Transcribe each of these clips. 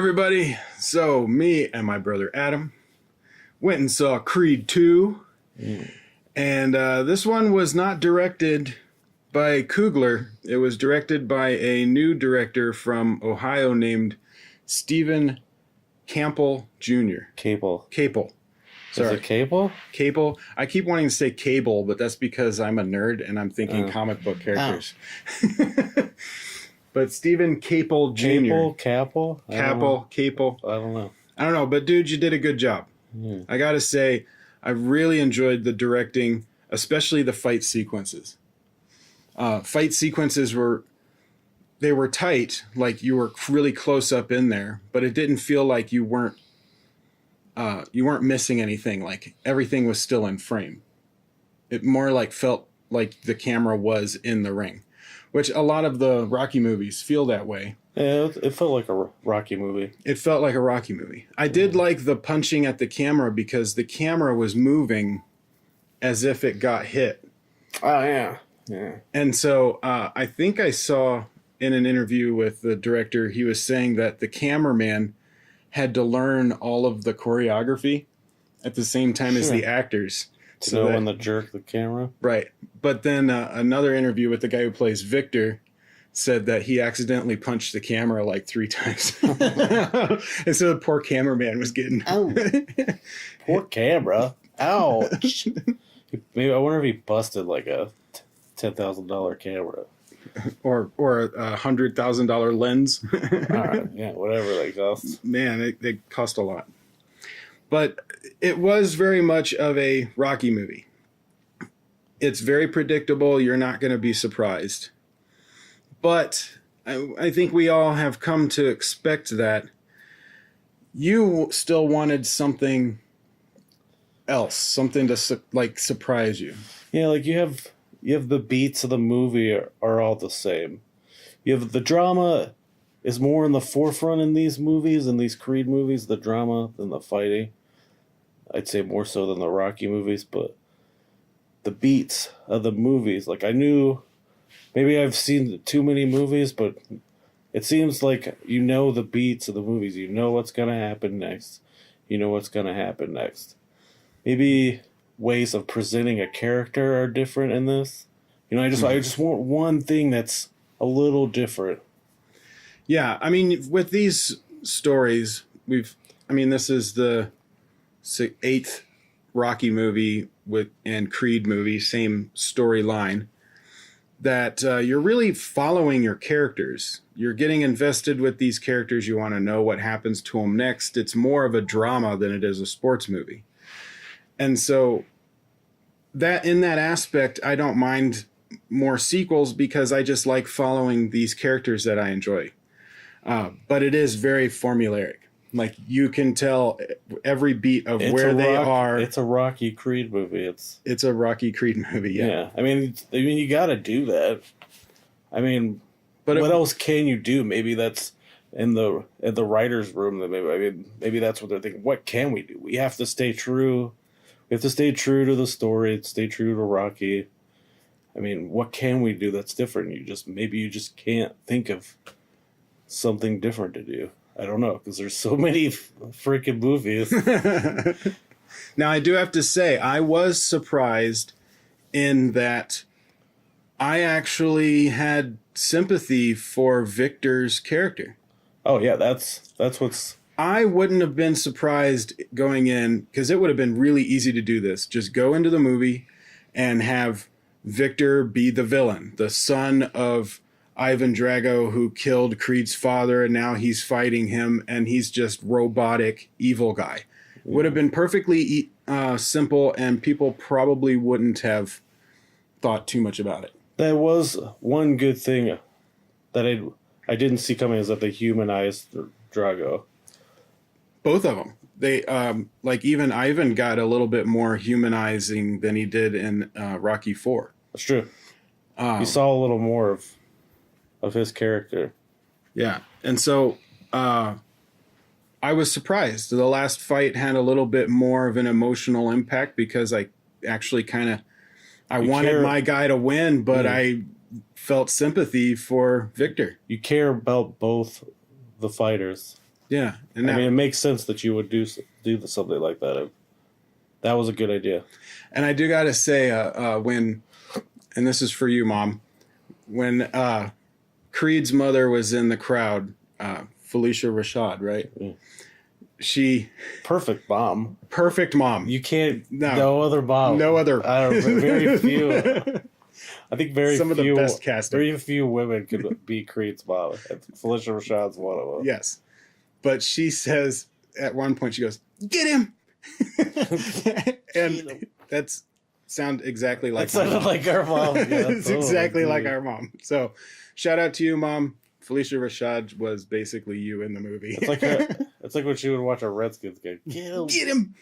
everybody. So, me and my brother Adam went and saw Creed 2. And this one was not directed by Coogler. It was directed by a new director from Ohio named Stephen Campbell Jr. Cable. Sorry. Is it Cable? Cable. I keep wanting to say Cable, but that's because I'm a nerd and I'm thinking comic book characters. But Stephen Caple Jr. Capel? Caple. I don't know. I don't know, but dude, you did a good job. I gotta say, I really enjoyed the directing, especially the fight sequences. Fight sequences were tight, like you were really close up in there, but it didn't feel like you weren't missing anything. Like everything was still in frame. It more like felt like the camera was in the ring, which a lot of the Rocky movies feel that way. Yeah, it felt like a Rocky movie. It felt like a Rocky movie. I did like the punching at the camera because the camera was moving as if it got hit. Oh, yeah. Yeah. And so I think I saw in an interview with the director, he was saying that the cameraman had to learn all of the choreography at the same time as the actors. To know when to jerk the camera. Right. But then another interview with the guy who plays Victor said that he accidentally punched the camera like 3 times. And so the poor cameraman was getting... Oh, poor camera. Ouch. Maybe I wonder if he busted like a $10,000 camera. Or a $100,000 lens. All right, yeah, whatever they cost. Man, they cost a lot. But it was very much of a Rocky movie. It's very predictable. You're not going to be surprised. But I think we all have come to expect that. You still wanted something else, something to surprise you. Yeah, like you have the beats of the movie are all the same. You have the drama is more in the forefront in these movies, in these Creed movies, the drama than the fighting. I'd say more so than the Rocky movies, but the beats of the movies, like I knew, maybe I've seen too many movies, but it seems like you know the beats of the movies. You know what's going to happen next. Maybe ways of presenting a character are different in this. You know, I just want one thing that's a little different. Yeah, I mean, with these stories, this is the 8th Rocky movie and Creed movie, same storyline, that you're really following your characters. You're getting invested with these characters. You want to know what happens to them next. It's more of a drama than it is a sports movie. And so that in that aspect, I don't mind more sequels because I just like following these characters that I enjoy. But it is very formulaic. Like you can tell every beat of where they are. It's a Rocky Creed movie. It's a Rocky Creed movie. Yeah. I mean, you got to do that. I mean, but what else can you do? Maybe that's in the writers' room. That maybe that's what they're thinking. What can we do? We have to stay true. We have to stay true to the story. Stay true to Rocky. I mean, what can we do that's different? Maybe you just can't think of something different to do. I don't know, because there's so many freaking movies. Now, I do have to say, I was surprised in that I actually had sympathy for Victor's character. Oh, yeah, that's what's... I wouldn't have been surprised going in, because it would have been really easy to do this. Just go into the movie and have Victor be the villain, the son of Ivan Drago, who killed Creed's father, and now he's fighting him, and he's just robotic evil guy. Would have been perfectly simple, and people probably wouldn't have thought too much about it. That was one good thing that I didn't see coming, is that they humanized Drago. Both of them. They even Ivan got a little bit more humanizing than he did in Rocky 4. That's true. You saw a little more of his character. Yeah. And so I was surprised. The last fight had a little bit more of an emotional impact because I actually I wanted my guy to win, but I felt sympathy for Victor. You care about both the fighters. Yeah, and I mean, it makes sense that you would do something like that. That was a good idea. and I do got to say, when, and this is for you, Mom, when Creed's mother was in the crowd, Felicia Rashad, right? Mm. She Perfect mom. Perfect mom. You can't. No other mom. No other. I don't know. Very few. I think Some of the best casting. Very few women could be Creed's mom. Felicia Rashad's one of them. Yes, but she says at one point, she goes, "Get him," and that's sound exactly like. That sounded like our mom. Yeah, it's exactly like our mom. So, shout out to you, Mom. Felicia Rashad was basically you in the movie. It's like when she would watch a Redskins game. Get him! Get him!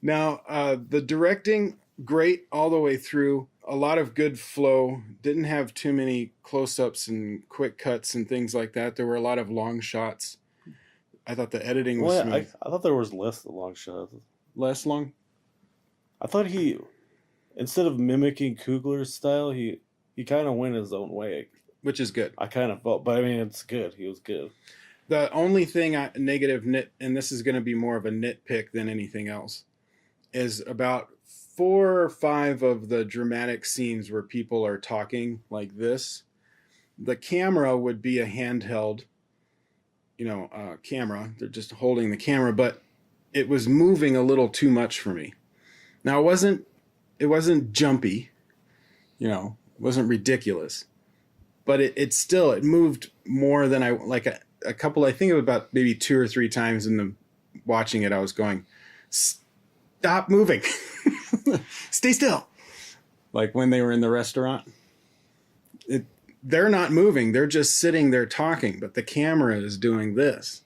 Now, the directing, great all the way through. A lot of good flow. Didn't have too many close-ups and quick cuts and things like that. There were a lot of long shots. I thought the editing was smooth. I thought there was less long shots. Less long? I thought instead of mimicking Coogler's style, he kind of went his own way. Which is good. I kind of felt, but I mean, it's good. He was good. The only thing negative nit, and this is going to be more of a nitpick than anything else, is about 4 or 5 of the dramatic scenes where people are talking like this. The camera would be a handheld, camera. They're just holding the camera, but it was moving a little too much for me. Now it wasn't jumpy, it wasn't ridiculous. But it moved more than a couple. I think it was about maybe 2 or 3 times in the watching it. I was going, stop moving, stay still. Like when they were in the restaurant, they're not moving. They're just sitting there talking, but the camera is doing this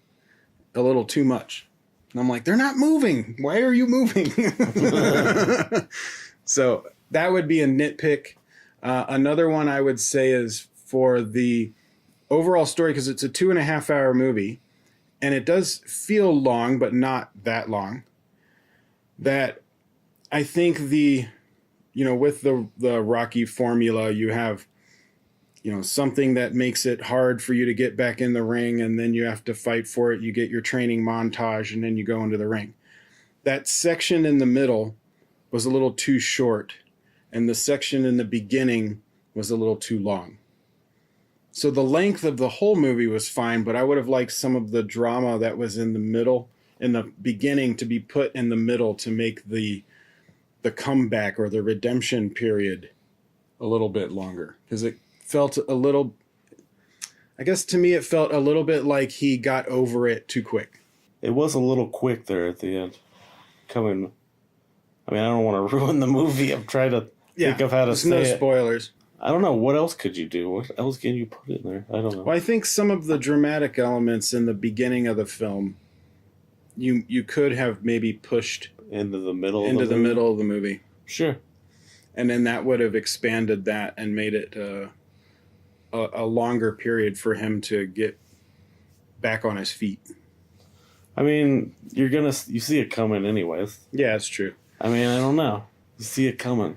a little too much. And I'm like, they're not moving. Why are you moving? So that would be a nitpick. Another one I would say is for the overall story, because it's a 2.5-hour movie, and it does feel long, but not that long. That I think with the Rocky formula, you have, something that makes it hard for you to get back in the ring, and then you have to fight for it. You get your training montage, and then you go into the ring. That section in the middle was a little too short, and the section in the beginning was a little too long. So the length of the whole movie was fine, but I would have liked some of the drama that was in the middle, in the beginning, to be put in the middle to make the comeback or the redemption period a little bit longer. Because it felt a little, I guess to me, it felt a little bit like he got over it too quick. It was a little quick there at the end. I mean, I don't want to ruin the movie. I'm trying to think of how to say it. No spoilers. I don't know. What else could you do? What else can you put in there? I don't know. Well, I think some of the dramatic elements in the beginning of the film, you could have maybe pushed into the middle of the movie. Sure. And then that would have expanded that and made it a longer period for him to get back on his feet. I mean, you see it coming anyways. Yeah, it's true. I mean, I don't know. You see it coming.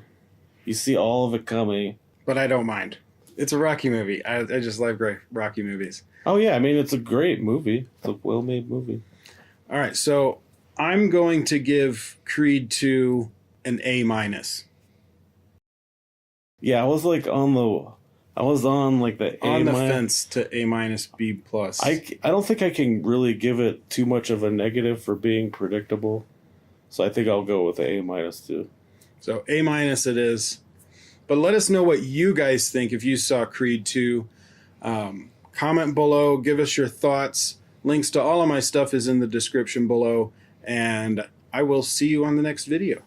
You see all of it coming. But I don't mind. It's a Rocky movie. I just love great Rocky movies. Oh, yeah. I mean, it's a great movie. It's a well-made movie. All right. So I'm going to give Creed 2 an A-. Yeah, I was on the on the fence to A-, B+. I don't think I can really give it too much of a negative for being predictable. So I think I'll go with A- too. So A- it is. But let us know what you guys think if you saw Creed 2. Comment below. Give us your thoughts. Links to all of my stuff is in the description below. And I will see you on the next video.